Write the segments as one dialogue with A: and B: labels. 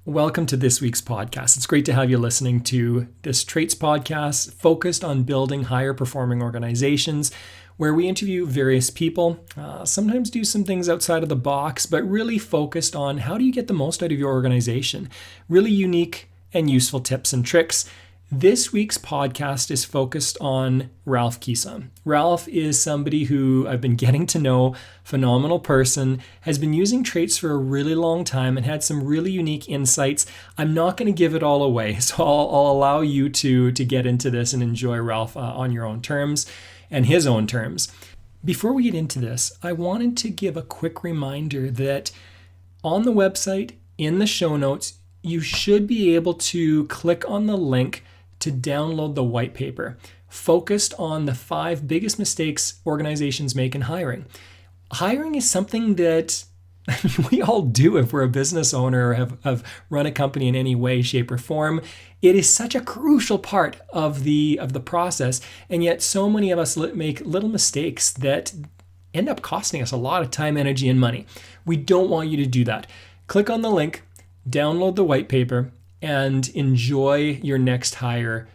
A: Welcome to this week's podcast. It's great to have you listening to this Traits podcast focused on building higher performing organizations, where we interview various people, sometimes do some things outside of the box, but really focused on how do you get the most out of your organization. Really unique and useful tips and tricks. This week's podcast is focused on Ralph Kison. Ralph is somebody who I've been getting to know, phenomenal person, has been using traits for a really long time and had some really unique insights. I'm not going to give it all away, so I'll allow you to get into this and enjoy Ralph on your own terms and his own terms. Before we get into this, I wanted to give a quick reminder that on the website, in the show notes, you should be able to click on the link to download the white paper focused on the 5 biggest mistakes organizations make in hiring. Hiring is something that we all do if we're a business owner or have run a company in any way, shape, or form. It is such a crucial part of the process, and yet so many of us make little mistakes that end up costing us a lot of time, energy, and money. We don't want you to do that. Click on the link, download the white paper, and enjoy your next hire,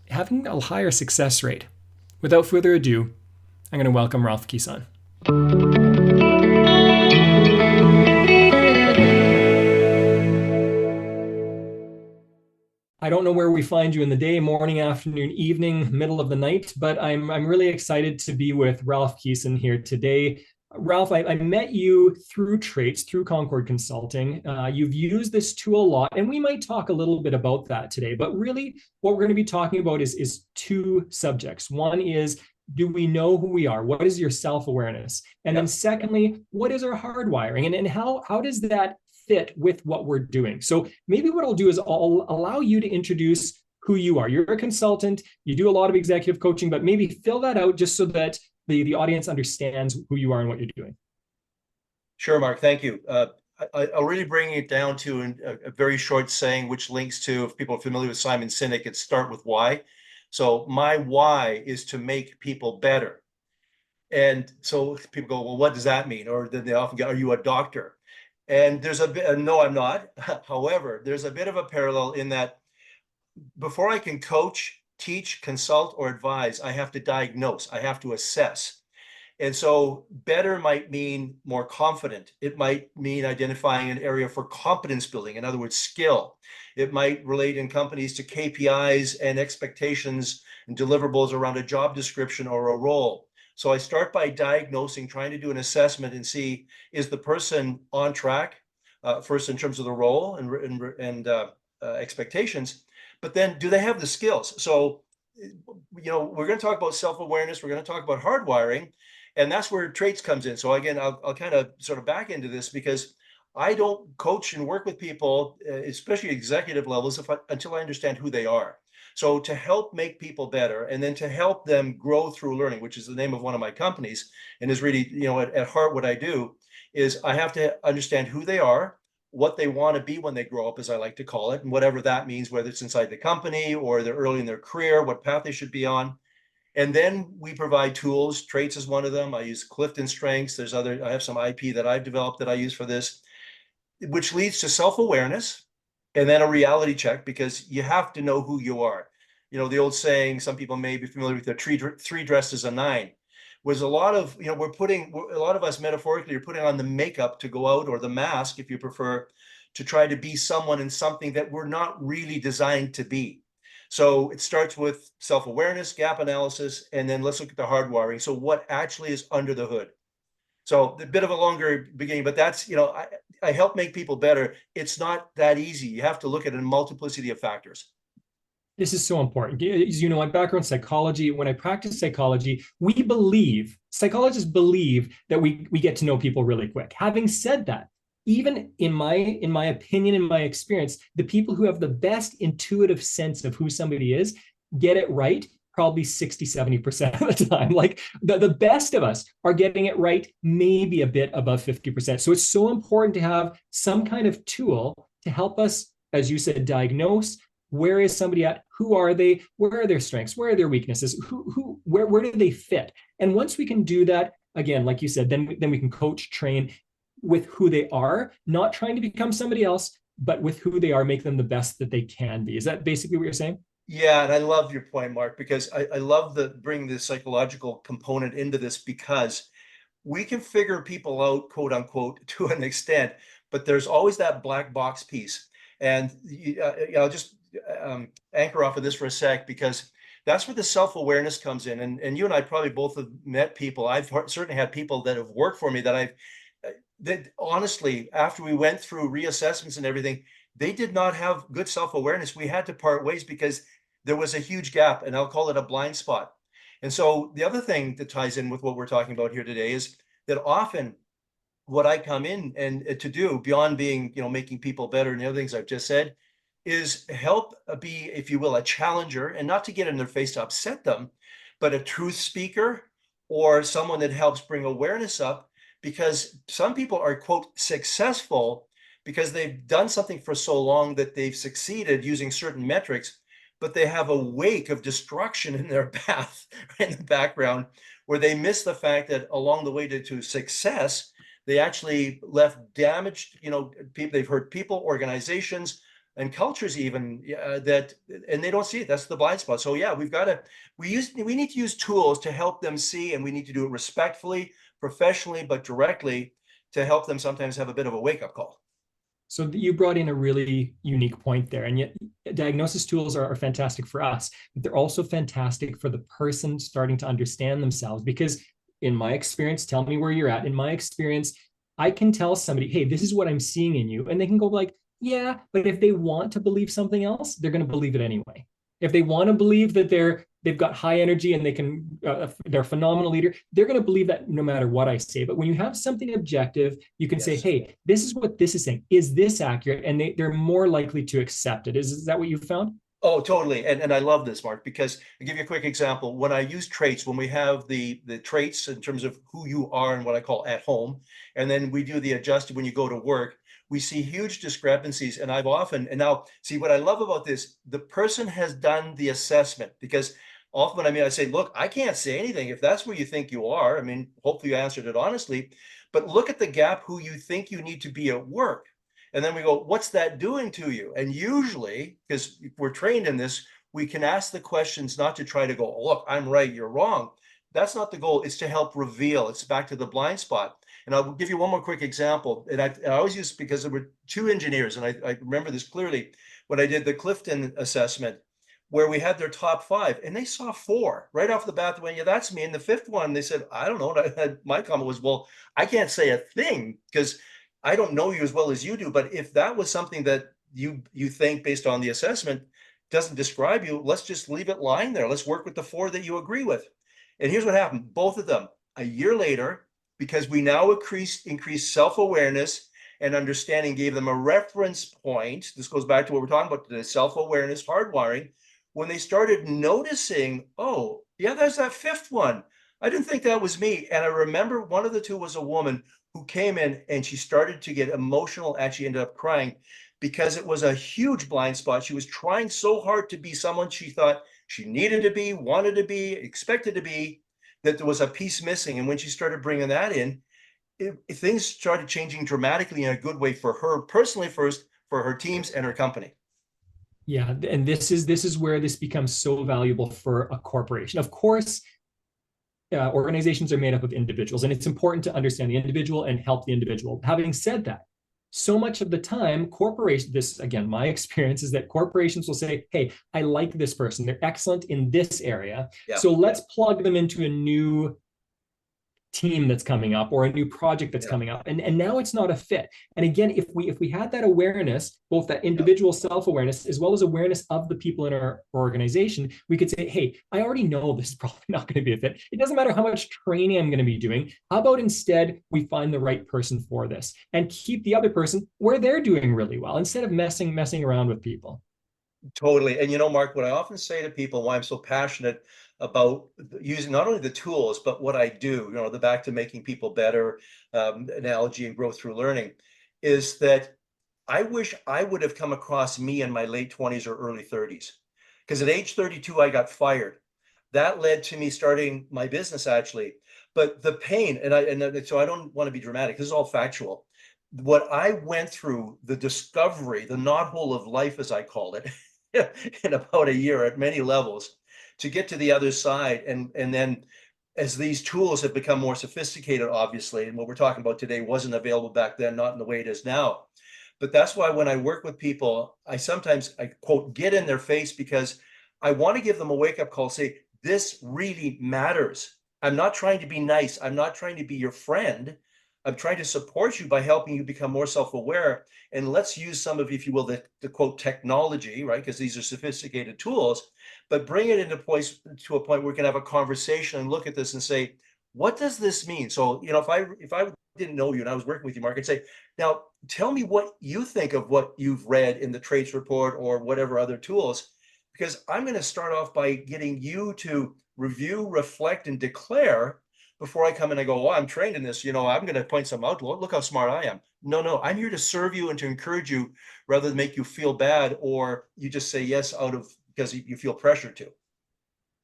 A: having a higher success rate. Without further ado, I'm going to welcome Ralph Kison. I don't know where we find you in the day, morning, afternoon, evening, middle of the night, but I'm really excited to be with Ralph Kison here today. Ralph, I met you through Traits, through Concord Consulting. You've used this tool a lot, and we might talk a little bit about that today. But really, what we're going to be talking about is 2 subjects. One is, do we know who we are? What is your self-awareness? And then secondly, what is our hardwiring? And how does that fit with what we're doing? So maybe what I'll do is I'll allow you to introduce who you are. You're a consultant. You do a lot of executive coaching, but maybe fill that out just so that the audience understands who you are and what you're doing.
B: Sure, Mark. Thank you. I'll really bring it down to a very short saying, which links to, if people are familiar with Simon Sinek, it's start with why. So my why is to make people better. And so people go, well, what does that mean? Or then they often go, are you a doctor? And there's a bit, no, I'm not. However, there's a bit of a parallel in that before I can coach, teach, consult, or advise, I have to diagnose, I have to assess. And so better might mean more confident. It might mean identifying an area for competence building, in other words, skill. It might relate in companies to KPIs and expectations and deliverables around a job description or a role. So I start by diagnosing, trying to do an assessment and see, is the person on track, first in terms of the role and expectations, but then do they have the skills? So, we're going to talk about self-awareness. We're going to talk about hardwiring, and that's where traits comes in. So again, I'll kind of sort of back into this because I don't coach and work with people, especially executive levels, until I understand who they are. So to help make people better and then to help them grow through learning, which is the name of one of my companies and is really, at heart what I do, is I have to understand who they are, what they want to be when they grow up, as I like to call it, and whatever that means, whether it's inside the company or they're early in their career, what path they should be on. And then we provide tools. Traits is one of them. I use Clifton Strengths. I have some IP that I've developed that I use for this, which leads to self-awareness and then a reality check, because you have to know who you are. The old saying, some people may be familiar with, the three dressed as a 9. Was a lot of, a lot of us metaphorically are putting on the makeup to go out, or the mask, if you prefer, to try to be someone in something that we're not really designed to be. So it starts with self-awareness, gap analysis, and then let's look at the hardwiring. So what actually is under the hood? So a bit of a longer beginning, but that's, I help make people better. It's not that easy. You have to look at a multiplicity of factors.
A: This is so important. As you know, my background psychology. When I practice psychology, psychologists believe that we get to know people really quick. Having said that, even in my opinion, in my experience, the people who have the best intuitive sense of who somebody is get it right probably 60-70% of the time. Like the best of us are getting it right maybe a bit above 50%. So it's so important to have some kind of tool to help us, as you said, diagnose. Where is somebody at? Who are they? Where are their strengths? Where are their weaknesses? Where do they fit? And once we can do that, again, like you said, then we can coach, train with who they are, not trying to become somebody else, but with who they are, make them the best that they can be. Is that basically what you're saying?
B: Yeah, and I love your point, Mark, because I love the bring the psychological component into this because we can figure people out, quote unquote, to an extent, but there's always that black box piece. And I'll just anchor off of this for a sec because that's where the self-awareness comes in. And you and I probably both have met people. I've certainly had people that have worked for me that that honestly, after we went through reassessments and everything, they did not have good self-awareness. We had to part ways because there was a huge gap, and I'll call it a blind spot. And so the other thing that ties in with what we're talking about here today is that often what I come in and to do beyond being, making people better and the other things I've just said is help be, if you will, a challenger and not to get in their face to upset them, but a truth speaker or someone that helps bring awareness up because some people are, quote, successful because they've done something for so long that they've succeeded using certain metrics, but they have a wake of destruction in their path in the background where they miss the fact that along the way to success, they actually left damaged, people, they've hurt people, organizations, and cultures even that, and they don't see it. That's the blind spot. So yeah, we need to use tools to help them see, and we need to do it respectfully, professionally, but directly to help them sometimes have a bit of a wake-up call.
A: So you brought in a really unique point there. And yet diagnosis tools are fantastic for us, but they're also fantastic for the person starting to understand themselves. Because in my experience, tell me where you're at. In my experience, I can tell somebody, hey, this is what I'm seeing in you. And they can go like, yeah, but if they want to believe something else, they're going to believe it anyway. If they want to believe that they've got high energy and they're a phenomenal leader, they're going to believe that no matter what I say. But when you have something objective, you can say, hey, this is what this is saying. Is this accurate? And they're more likely to accept it. Is that what you found?
B: Oh, totally. And I love this, Mark, because I'll give you a quick example. When I use traits, when we have the traits in terms of who you are and what I call at home, and then we do the adjusted when you go to work, we see huge discrepancies. And and now see what I love about this, the person has done the assessment because often, I say, look, I can't say anything. If that's where you think you are, hopefully you answered it honestly, but look at the gap who you think you need to be at work. And then we go, what's that doing to you? And usually, because we're trained in this, we can ask the questions not to try to go, look, I'm right, you're wrong. That's not the goal. It's to help reveal. It's back to the blind spot. And I'll give you one more quick example. And I always use because there were two engineers, and I remember this clearly when I did the Clifton assessment, where we had their top 5, and they saw 4 right off the bat. They went, yeah, that's me. And the 5th one, they said, I don't know. And my comment was, well, I can't say a thing because I don't know you as well as you do, but if that was something that you think based on the assessment doesn't describe you, let's just leave it lying there. Let's work with the 4 that you agree with. And here's what happened. Both of them, a year later, because we now increased self-awareness and understanding, gave them a reference point. This goes back to what we're talking about, the self-awareness hardwiring. When they started noticing, oh, yeah, there's that 5th one. I didn't think that was me. And I remember one of the 2 was a woman who came in and she started to get emotional and she ended up crying because it was a huge blind spot. She was trying so hard to be someone she thought she needed to be, wanted to be, expected to be, that there was a piece missing. And when she started bringing that in, things started changing dramatically in a good way for her personally first, for her teams and her company.
A: Yeah, and this is where this becomes so valuable for a corporation. Of course, organizations are made up of individuals, and it's important to understand the individual and help the individual. Having said that, so much of the time, this again, my experience is that corporations will say, hey, I like this person. They're excellent in this area. Yeah. So let's plug them into a new team that's coming up or a new project that's coming up, and now it's not a fit. And again, if we had that awareness, both that individual self-awareness as well as awareness of the people in our organization, we could say, hey, I already know this is probably not going to be a fit. It doesn't matter how much training I'm going to be doing. How about instead we find the right person for this and keep the other person where they're doing really well instead of messing around with people.
B: Totally. And Mark, what I often say to people, why I'm so passionate about using not only the tools, but what I do, the back to making people better analogy and growth through learning, is that I wish I would have come across me in my late 20s or early 30s. Because at age 32, I got fired. That led to me starting my business, actually. But the pain, so I don't want to be dramatic. This is all factual. what I went through, the discovery, the knothole of life, as I call it, in about a year at many levels to get to the other side. And then as these tools have become more sophisticated, obviously, and what we're talking about today wasn't available back then, not in the way it is now. But that's why when I work with people, I sometimes, I quote, get in their face because I want to give them a wake up call, say, this really matters. I'm not trying to be nice. I'm not trying to be your friend. I'm trying to support you by helping you become more self-aware. And let's use some of, if you will, the quote technology, right? Because these are sophisticated tools, but bring it into place to a point where we can have a conversation and look at this and say, what does this mean? So, if I didn't know you and I was working with you, Mark, I'd say, now tell me what you think of what you've read in the traits report or whatever other tools, because I'm going to start off by getting you to review, reflect, and declare before I come in and go, oh, I'm trained in this, I'm going to point some out. Look how smart I am. No, I'm here to serve you and to encourage you rather than make you feel bad or you just say yes out of because you feel pressure to.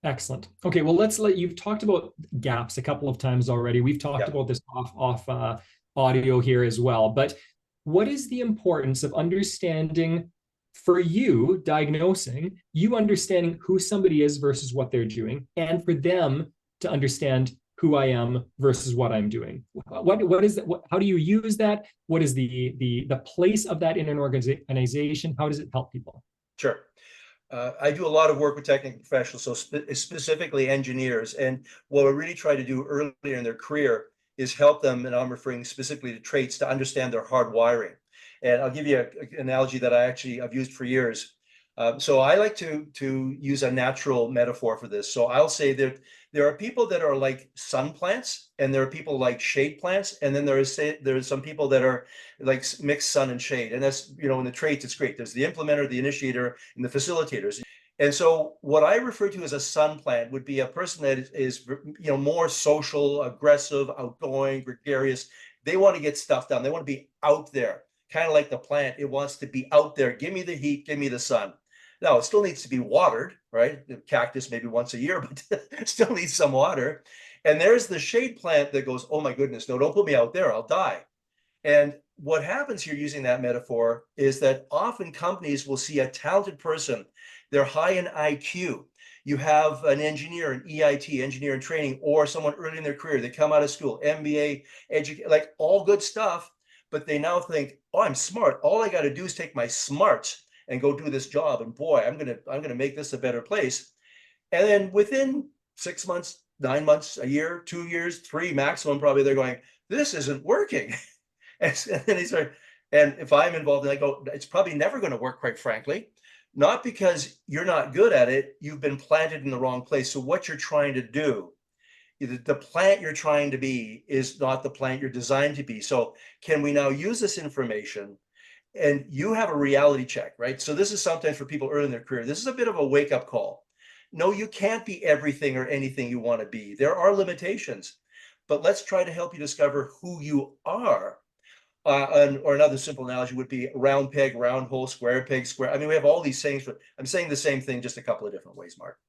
A: Excellent. Okay, well, you've talked about gaps a couple of times already. We've talked
B: Yeah,
A: about this off audio here as well. But what is the importance of understanding for you, diagnosing, you understanding who somebody is versus what they're doing, and for them to understand who I am versus what I'm doing? What is that? How do you use that? What is the place of that in an organization? How does it help people?
B: sure. I do a lot of work with technical professionals, so specifically engineers. And what I really try to do earlier in their career is help them, and I'm referring specifically to traits, to understand their hardwiring. And I'll give you an analogy that I've used for years. So I like to use a natural metaphor for this. So I'll say that there are people that are like sun plants, and there are people like shade plants, and then there's some people that are like mixed sun and shade. And that's, in the traits, it's great. There's the implementer, the initiator, and the facilitators. And so what I refer to as a sun plant would be a person that is more social, aggressive, outgoing, gregarious. They want to get stuff done. They want to be out there, kind of like the plant. It wants to be out there. Give me the heat, give me the sun. Now, it still needs to be watered, right? The cactus maybe once a year, but still needs some water. And there's the shade plant that goes, oh my goodness, no, don't put me out there, I'll die. And what happens here using that metaphor is that often companies will see a talented person, they're high in IQ. You have an engineer, an EIT, engineer in training, or someone early in their career, they come out of school, MBA, like all good stuff, but they now think, oh, I'm smart. All I got to do is take my smarts and go do this job. And boy, I'm gonna make this a better place. And then within 6 months, 9 months, a year, 2 years, three maximum, probably they're going, this isn't working. And then he started, and if I'm involved, and I go, it's probably never going to work, quite frankly, not because you're not good at it, you've been planted in the wrong place. So what you're trying to do, the plant you're trying to be is not the plant you're designed to be. So can we now use this information? And you have a reality check, right? So this is sometimes for people early in their career, this is a bit of a wake up call. No, you can't be everything or anything you want to be. There are limitations, but let's try to help you discover who you are. Or another simple analogy would be round peg, round hole, square peg, square. I mean, we have all these sayings, but I'm saying the same thing, just a couple of different ways, Mark.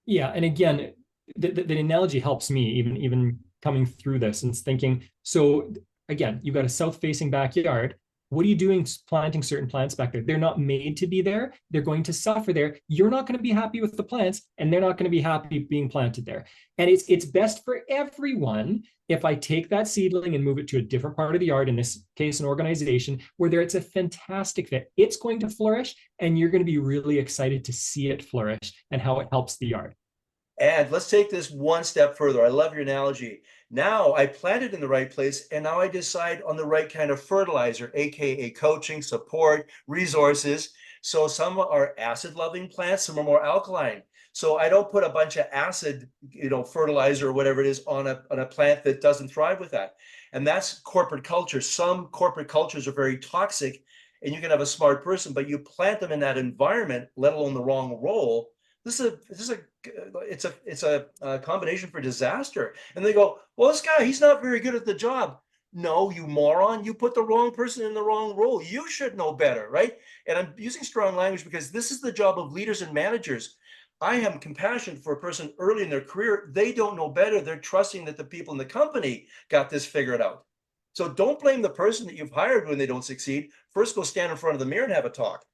A: Yeah, and again, the analogy helps me even coming through this and thinking. So again, you've got a south-facing backyard. What are you doing planting certain plants back there? They're not made to be there. They're going to suffer there. You're not going to be happy with the plants, and they're not going to be happy being planted there. And it's best for everyone if I take that seedling and move it to a different part of the yard, in this case, an organization, where it's a fantastic fit. It's going to flourish, and you're going to be really excited to see it flourish and how it helps the yard.
B: And let's take this one step further. I love your analogy. Now I planted in the right place, and now I decide on the right kind of fertilizer, aka coaching, support, resources. So some are acid-loving plants, some are more alkaline. So I don't put a bunch of acid, fertilizer or whatever it is on a plant that doesn't thrive with that. And that's corporate culture. Some corporate cultures are very toxic, and you can have a smart person, but you plant them in that environment, let alone the wrong role. It's a combination for disaster. And they go, well, this guy, he's not very good at the job. No, you moron, you put the wrong person in the wrong role. You should know better, right? And I'm using strong language because this is the job of leaders and managers. I am compassionate for a person early in their career. They don't know better. They're trusting that the people in the company got this figured out. So don't blame the person that you've hired when they don't succeed. First, go stand in front of the mirror and have a talk.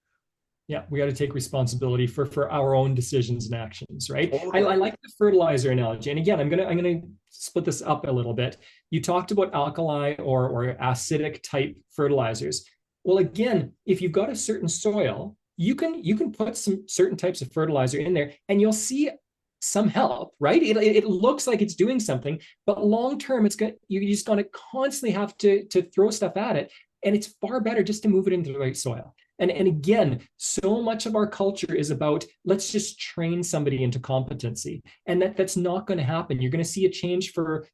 A: Yeah, we got to take responsibility for our own decisions and actions, right? I
B: Totally.
A: like the fertilizer analogy. And again, I'm gonna split this up a little bit. You talked about alkali or acidic type fertilizers. Well, again, if you've got a certain soil, you can put some certain types of fertilizer in there and you'll see some help, right? It looks like it's doing something, but long term, it's going you just going to constantly have to throw stuff at it. And it's far better just to move it into the right soil. And again, so much of our culture is about let's just train somebody into competency. And that's not going to happen. You're going to see a change for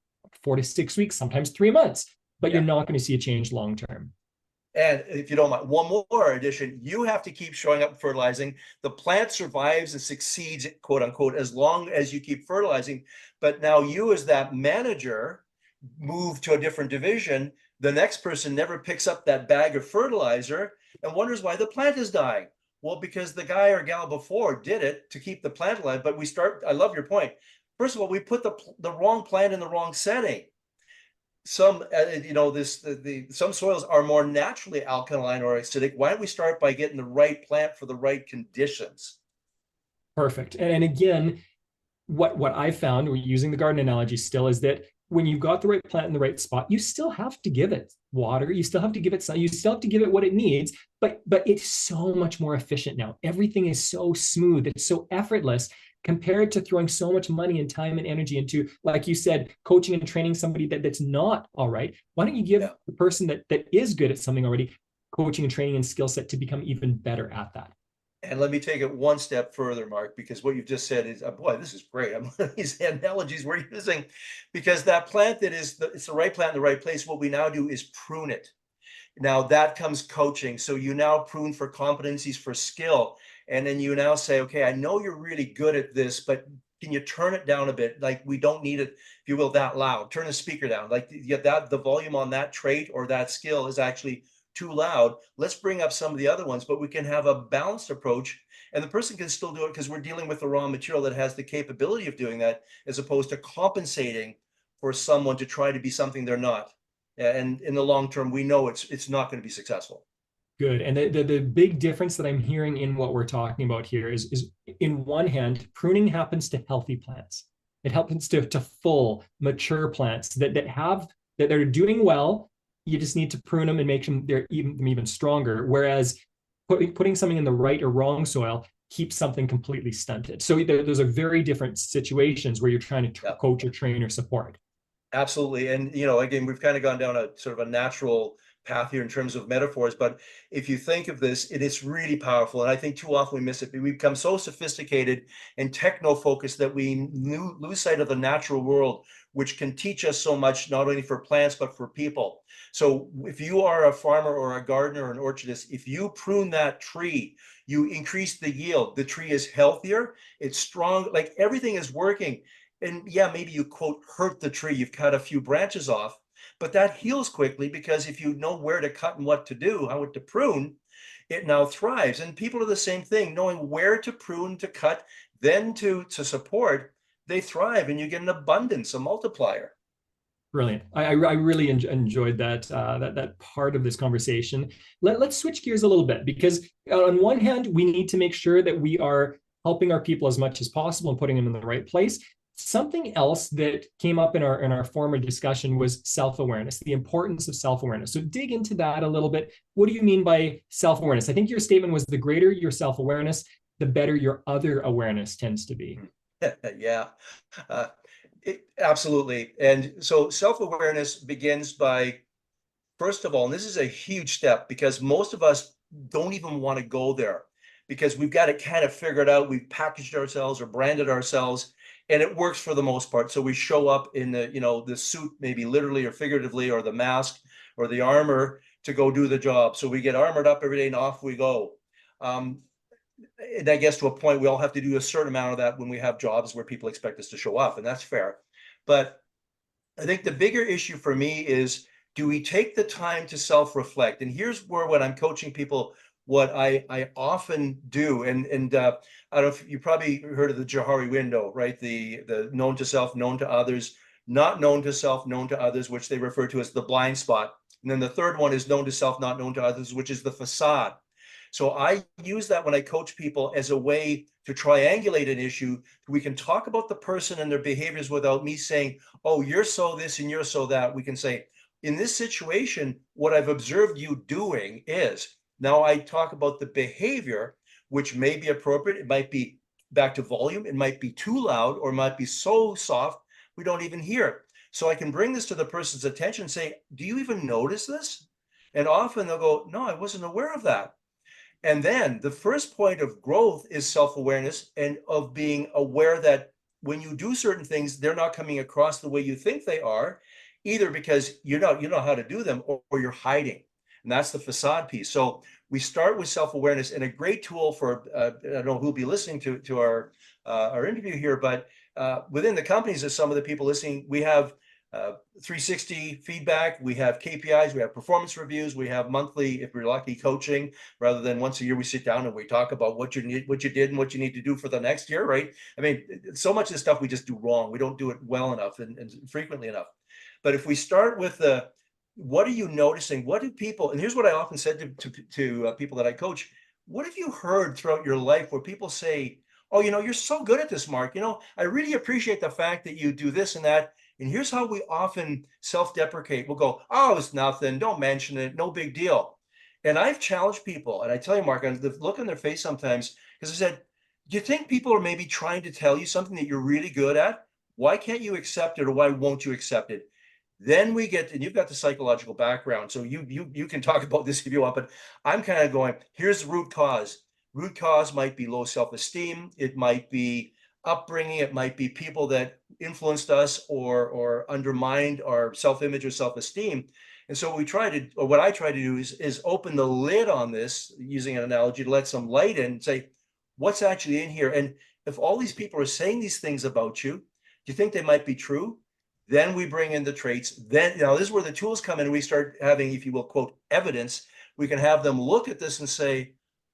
A: 4 to 6 weeks, sometimes 3 months, but you're
B: Yeah.
A: not going to see a change long term.
B: And if you don't mind, one more addition, you have to keep showing up and fertilizing. The plant survives and succeeds, quote unquote, as long as you keep fertilizing. But now you, as that manager, move to a different division. The next person never picks up that bag of fertilizer and wonders why the plant is dying. Well, because the guy or gal before did it to keep the plant alive. But we start, I love your point. First of all, we put the wrong plant in the wrong setting. Some some soils are more naturally alkaline or acidic. Why don't we start by getting the right plant for the right conditions?
A: Perfect. And again, what I found, we're using the garden analogy still, is that when you've got the right plant in the right spot, you still have to give it water, you still have to give it sun, you still have to give it what it needs, but it's so much more efficient now. Everything is so smooth, it's so effortless compared to throwing so much money and time and energy into, like you said, coaching and training somebody that's not all right. Why don't you give
B: Yeah.
A: the person that is good at something already coaching and training and skill set to become even better at that?
B: And let me take it one step further, Mark, because what you've just said is, boy, this is great. I'm these analogies we're using, because that plant it's the right plant in the right place. What we now do is prune it. Now that comes coaching. So you now prune for competencies, for skill. And then you now say, okay, I know you're really good at this, but can you turn it down a bit? Like, we don't need it, if you will, that loud. Turn the speaker down. Like, the volume on that trait or that skill is actually too loud. Let's bring up some of the other ones, but we can have a balanced approach. And the person can still do it because we're dealing with the raw material that has the capability of doing that, as opposed to compensating for someone to try to be something they're not. And in the long term, we know it's not going to be successful.
A: Good. And the big difference that I'm hearing in what we're talking about here is in one hand, pruning happens to healthy plants. It happens to full, mature plants that are doing well. You just need to prune them and make them even stronger. Whereas putting something in the right or wrong soil keeps something completely stunted. So those are very different situations where you're trying to
B: Yeah.
A: coach or train or support.
B: Absolutely. And, again, we've kind of gone down a sort of a natural path here in terms of metaphors, but if you think of this, it's really powerful. And I think too often we miss it. We become so sophisticated and techno focused that we lose sight of the natural world, which can teach us so much, not only for plants, but for people. So if you are a farmer or a gardener or an orchardist, if you prune that tree, you increase the yield. The tree is healthier, it's strong, like everything is working. And yeah, maybe you quote hurt the tree, you've cut a few branches off, but that heals quickly, because if you know where to cut and what to do, how to prune, it now thrives. And people are the same thing, knowing where to prune, to cut, then to support, they thrive, and you get an abundance, a multiplier.
A: Brilliant. I really enjoyed that part of this conversation. Let's switch gears a little bit, because on one hand, we need to make sure that we are helping our people as much as possible and putting them in the right place. Something else that came up in our former discussion was self-awareness, the importance of self-awareness. So dig into that a little bit. What do you mean by self-awareness? I think your statement was the greater your self-awareness, the better your other awareness tends to be.
B: Yeah. Uh, Absolutely. And so self-awareness begins by, first of all, and this is a huge step, because most of us don't even want to go there, because we've got it kind of figured out. We've packaged ourselves or branded ourselves, and it works for the most part. So we show up in the suit, maybe literally or figuratively, or the mask or the armor, to go do the job. So we get armored up every day and off we go. And I guess to a point, we all have to do a certain amount of that when we have jobs where people expect us to show up, and that's fair. But I think the bigger issue for me is, do we take the time to self-reflect? And here's where, when I'm coaching people, what I often do, and I don't know if you probably heard of the Johari window, right? The known to self, known to others, not known to self, known to others, which they refer to as the blind spot. And then the third one is known to self, not known to others, which is the facade. So I use that when I coach people as a way to triangulate an issue. We can talk about the person and their behaviors without me saying, oh, you're so this and you're so that. We can say, in this situation, what I've observed you doing is, now I talk about the behavior, which may be appropriate. It might be back to volume. It might be too loud, or it might be so soft we don't even hear it. So I can bring this to the person's attention and say, do you even notice this? And often they'll go, no, I wasn't aware of that. And then the first point of growth is self-awareness, and of being aware that when you do certain things, they're not coming across the way you think they are, either because you know how to do them, or you're hiding. And that's the facade piece. So we start with self-awareness, and a great tool for, I don't know who'll be listening to our interview here, but within the companies of some of the people listening, we have 360 feedback, we have KPIs, we have performance reviews, we have monthly, if we're lucky, coaching. Rather than once a year, we sit down and we talk about what you did and what you need to do for the next year, right? I mean, so much of the stuff we just do wrong. We don't do it well enough and frequently enough. But if we start with the, what are you noticing? What do people, and here's what I often said to people that I coach, what have you heard throughout your life where people say, oh, you're so good at this, Mark. I really appreciate the fact that you do this and that. And here's how we often self-deprecate. We'll go, oh, it's nothing. Don't mention it. No big deal. And I've challenged people. And I tell you, Mark, the look on their face sometimes, because I said, do you think people are maybe trying to tell you something that you're really good at? Why can't you accept it, or why won't you accept it? Then we get, and you've got the psychological background, so you can talk about this if you want, but I'm kind of going, here's the root cause. Root cause might be low self-esteem. It might be upbringing. It might be people that influenced us or undermined our self-image or self-esteem. And so what I try to do is open the lid on this, using an analogy, to let some light in and say, what's actually in here? And if all these people are saying these things about you, do you think they might be true? Then we bring in the traits. Then, this is where the tools come in, and we start having, if you will, quote, evidence. We can have them look at this and say,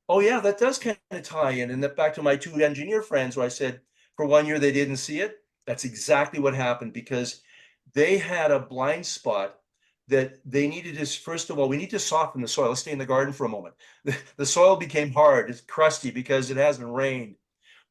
B: oh yeah, that does kind of tie in. And that, back to my two engineer friends, where I said, for 1 year, they didn't see it. That's exactly what happened, because they had a blind spot that they needed. Is, first of all, we need to soften the soil. Let's stay in the garden for a moment. The soil became hard. It's crusty because it hasn't rained.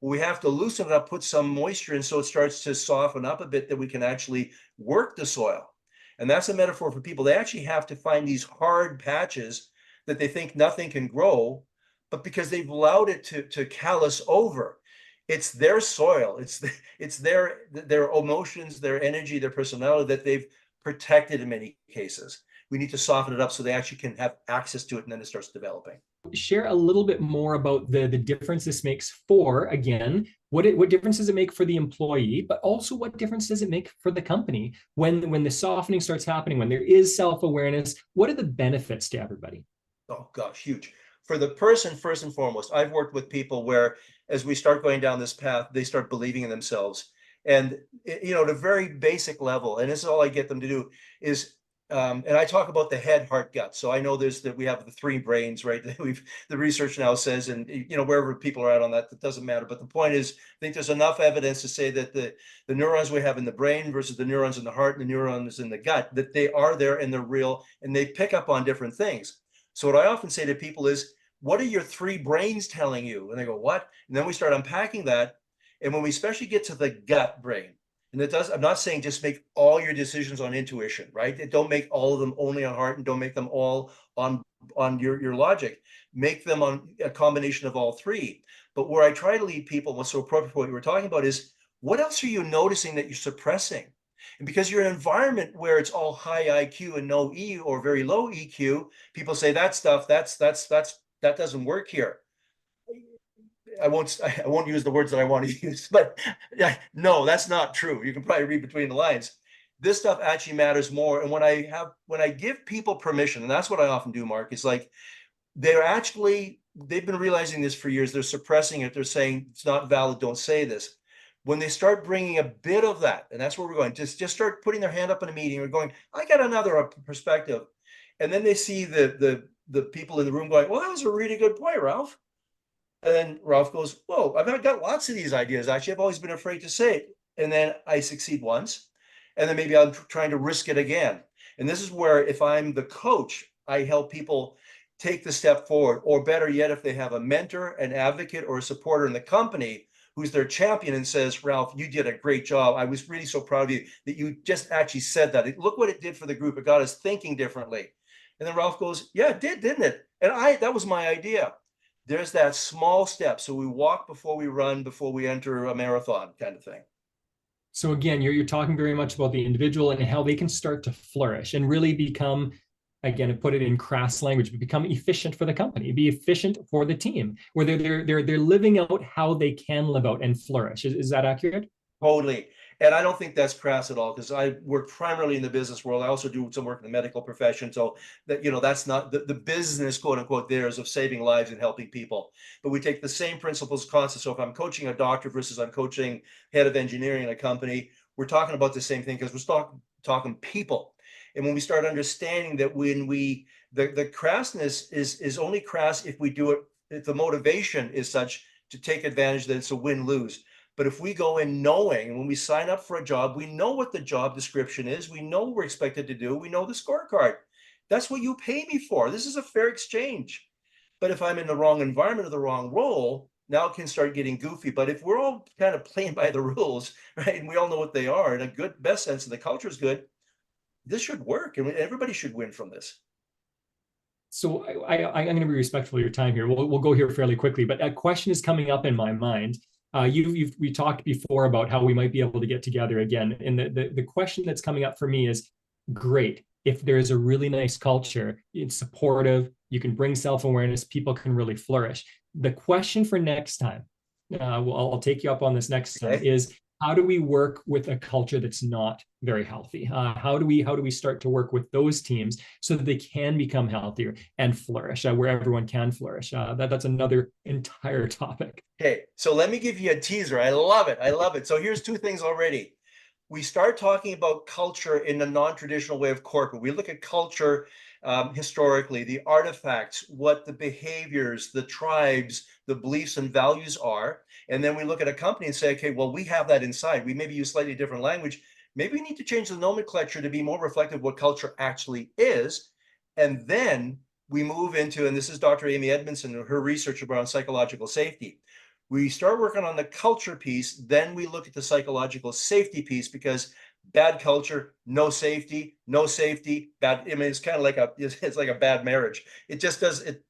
B: We have to loosen it up, put some moisture in, so it starts to soften up a bit, that we can actually work the soil. And that's a metaphor for people. They actually have to find these hard patches that they think nothing can grow, but because they've allowed it to callous over. It's their soil. It's their emotions, their energy, their personality that they've protected in many cases. We need to soften it up so they actually can have access to it, and then it starts developing.
A: Share a little bit more about the difference this makes for, again, what difference does it make for the employee, but also what difference does it make for the company when the softening starts happening, when there is self-awareness? What are the benefits to everybody?
B: Oh gosh, huge. For the person, first and foremost, I've worked with people where, as we start going down this path, they start believing in themselves. And, at a very basic level, and this is all I get them to do, is, and I talk about the head, heart, gut. So I know that we have the three brains, right? The research now says, and, wherever people are at on that, that doesn't matter. But the point is, I think there's enough evidence to say that the neurons we have in the brain versus the neurons in the heart and the neurons in the gut, that they are there and they're real, and they pick up on different things. So what I often say to people is, what are your three brains telling you? And they go, what? And then we start unpacking that. And when we especially get to the gut brain, and I'm not saying just make all your decisions on intuition, right? Don't make all of them only on heart, and don't make them all on your logic. Make them on a combination of all three. But where I try to lead people, what's so appropriate for what you were talking about, is, what else are you noticing that you're suppressing? And because you're in an environment where it's all high IQ and no E, or very low EQ, people say that stuff, that doesn't work here. I won't use the words that I want to use, but yeah, no, that's not true. You can probably read between the lines. This stuff actually matters more. And when I give people permission, and that's what I often do, Mark, it's like, they've been realizing this for years. They're suppressing it. They're saying it's not valid. Don't say this. When they start bringing a bit of that, and that's where we're going, just start putting their hand up in a meeting. We're going, I got another perspective. And then they see the people in the room going, well, that was a really good point, Ralph. And then Ralph goes, whoa, I've got lots of these ideas. Actually, I've always been afraid to say it. And then I succeed once. And then maybe I'm trying to risk it again. And this is where, if I'm the coach, I help people take the step forward, or better yet, if they have a mentor, an advocate, or a supporter in the company who's their champion and says, Ralph, you did a great job. I was really so proud of you that you just actually said that. Look what it did for the group. It got us thinking differently. And then Ralph goes, yeah, it did, didn't it? And that was my idea. There's that small step. So we walk before we run, before we enter a marathon kind of thing.
A: So again, you're talking very much about the individual and how they can start to flourish and really become, again, to put it in crass language, but become efficient for the company, be efficient for the team, where they're living out how they can live out and flourish. Is that accurate?
B: Totally. And I don't think that's crass at all, because I work primarily in the business world. I also do some work in the medical profession. So that, that's not the business, quote unquote, there is of saving lives and helping people. But we take the same principles, concepts. So if I'm coaching a doctor versus I'm coaching head of engineering in a company, we're talking about the same thing, because we're talking people. And when we start understanding that the crassness is only crass if we do it, if the motivation is such to take advantage that it's a win-lose. But if we go in knowing, when we sign up for a job, we know what the job description is, we know what we're expected to do, we know the scorecard. That's what you pay me for. This is a fair exchange. But if I'm in the wrong environment or the wrong role, now it can start getting goofy. But if we're all kind of playing by the rules, right, and we all know what they are, in a good, best sense, and the culture is good, this should work, and everybody should win from this.
A: So I'm going to be respectful of your time here. We'll go here fairly quickly, but a question is coming up in my mind. We talked before about how we might be able to get together again. And the question that's coming up for me is, great, if there's a really nice culture, it's supportive, you can bring self-awareness, people can really flourish. The question for next time, I'll take you up on this next time, is how do we work with a culture that's not very healthy? How do we start to work with those teams so that they can become healthier and flourish, where everyone can flourish? That's another entire topic.
B: Okay, so let me give you a teaser. I love it. I love it. So here's two things already. We start talking about culture in a non-traditional way of corporate. We look at culture historically, the artifacts, what the behaviors, the tribes, the beliefs and values are. And then we look at a company and say, okay, well, we have that inside. We maybe use slightly different language. Maybe we need to change the nomenclature to be more reflective of what culture actually is. And then we move into, and this is Dr. Amy Edmondson and her research around psychological safety. We start working on the culture piece, then we look at the psychological safety piece, because bad culture, no safety, bad. I mean, it's kind of like it's like a bad marriage. It just does it,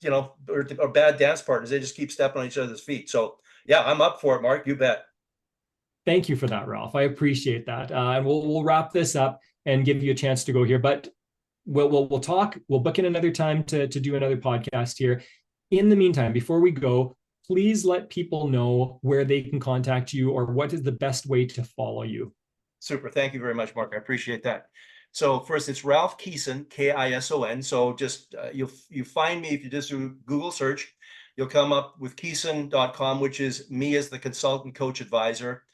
B: or bad dance partners. They just keep stepping on each other's feet. So yeah, I'm up for it, Mark. You bet.
A: Thank you for that, Ralph. I appreciate that. And we'll wrap this up and give you a chance to go here, but we'll talk. We'll book in another time to do another podcast here. In the meantime, before we go, please let people know where they can contact you, or what is the best way to follow you.
B: Super. Thank you very much, Mark. I appreciate that. So first, it's Ralph Kison, Kison. So just you find me if you just do Google search. You'll come up with Kison.com, which is me as the consultant coach advisor.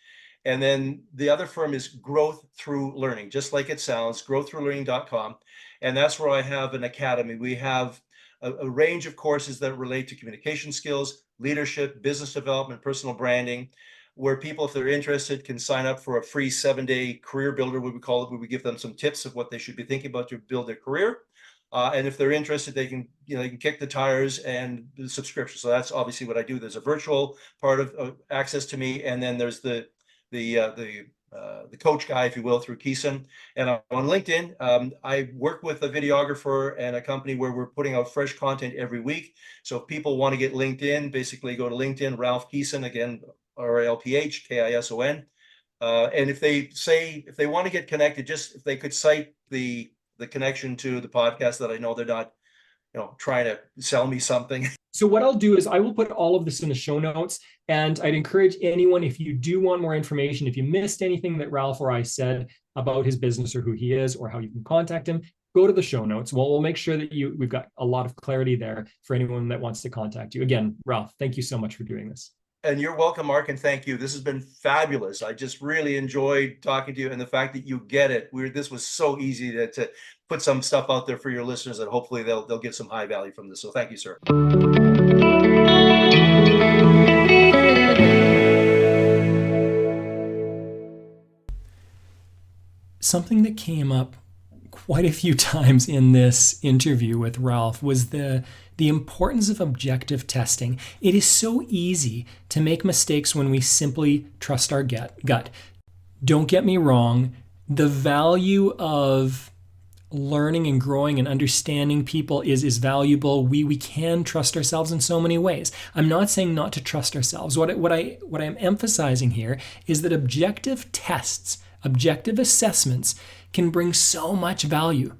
B: And then the other firm is Growth Through Learning, just like it sounds, growththroughlearning.com. And that's where I have an academy. We have a range of courses that relate to communication skills, leadership, business development, personal branding, where people, if they're interested, can sign up for a free 7-day career builder, what we call it, where we give them some tips of what they should be thinking about to build their career. And if they're interested, they can kick the tires and the subscription. So that's obviously what I do. There's a virtual part of access to me, and then there's the coach guy, if you will, through Kison. And on LinkedIn, I work with a videographer and a company where we're putting out fresh content every week. So if people want to get LinkedIn, basically go to LinkedIn, Ralph Kison, again, RLPH, Kison. And if they want to get connected, just if they could cite the connection to the podcast, that I know they're not, trying to sell me something.
A: So what I'll do is I will put all of this in the show notes, and I'd encourage anyone, if you do want more information, if you missed anything that Ralph or I said about his business or who he is or how you can contact him, go to the show notes. We'll make sure that we've got a lot of clarity there for anyone that wants to contact you. Again, Ralph, thank you so much for doing this.
B: And you're welcome, Mark, and thank you. This has been fabulous. I just really enjoyed talking to you, and the fact that you get it. This was so easy to put some stuff out there for your listeners, that hopefully they'll get some high value from this. So thank you, sir.
A: something that came up quite a few times in this interview with Ralph was the importance of objective testing. It is so easy to make mistakes when we simply trust our gut. Don't get me wrong, the value of learning and growing and understanding people is valuable. We can trust ourselves in so many ways. I'm not saying not to trust ourselves. What I'm emphasizing here is that objective tests, objective assessments can bring so much value.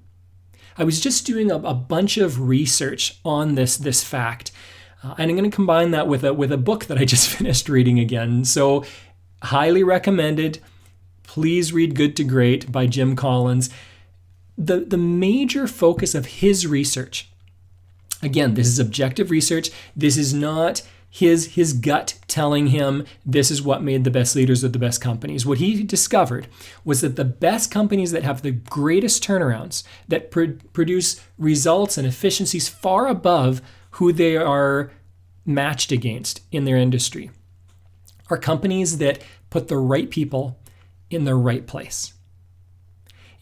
A: I was just doing a bunch of research on this fact, and I'm going to combine that with a book that I just finished reading again. So highly recommended. Please read Good to Great by Jim Collins. The major focus of his research, again, this is objective research. This is not his gut telling him this is what made the best leaders or the best companies. What he discovered was that the best companies that have the greatest turnarounds, that produce results and efficiencies far above who they are matched against in their industry, are companies that put the right people in the right place.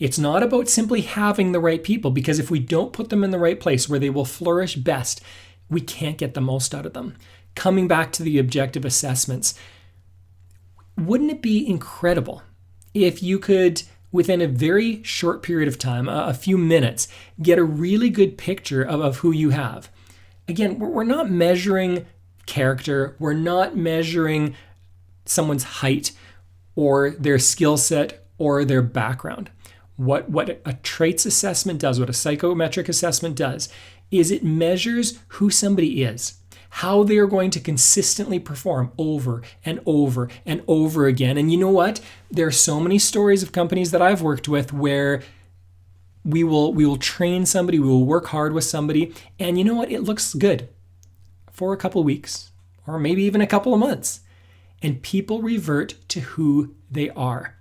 A: It's not about simply having the right people, because if we don't put them in the right place where they will flourish best, we can't get the most out of them. Coming back to the objective assessments, wouldn't it be incredible if you could, within a very short period of time, a few minutes, get a really good picture of who you have? Again, we're not measuring character. We're not measuring someone's height or their skill set or their background. What a traits assessment does, what a psychometric assessment does, is it measures who somebody is, how they're going to consistently perform over and over and over again. And you know what? There are so many stories of companies that I've worked with where we will train somebody, we will work hard with somebody, and you know what? It looks good for a couple of weeks or maybe even a couple of months, and people revert to who they are.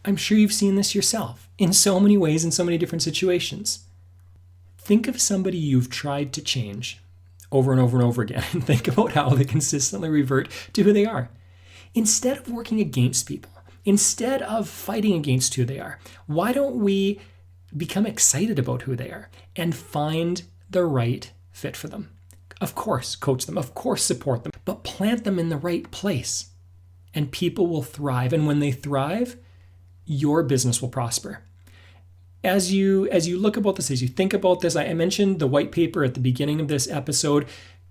A: I'm sure you've seen this yourself in so many ways, in so many different situations. Think of somebody you've tried to change over and over and over again, and think about how they consistently revert to who they are. Instead of working against people, instead of fighting against who they are, why don't we become excited about who they are and find the right fit for them? Of course, coach them, of course, support them, but plant them in the right place, and people will thrive. And when they thrive, your business will prosper. As you look about this, as you think about this, I mentioned the white paper at the beginning of this episode.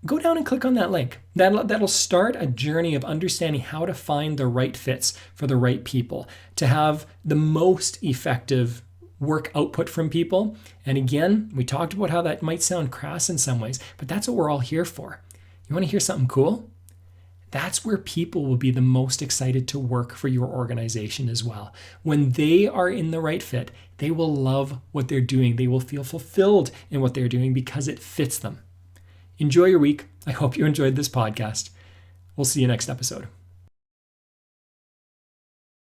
A: Go down and click on that link. That'll start a journey of understanding how to find the right fits for the right people, to have the most effective work output from people. And again, we talked about how that might sound crass in some ways, but that's what we're all here for. You want to hear something cool? That's where people will be the most excited to work for your organization as well. When they are in the right fit, they will love what they're doing. They will feel fulfilled in what they're doing because it fits them. Enjoy your week. I hope you enjoyed this podcast. We'll see you next episode.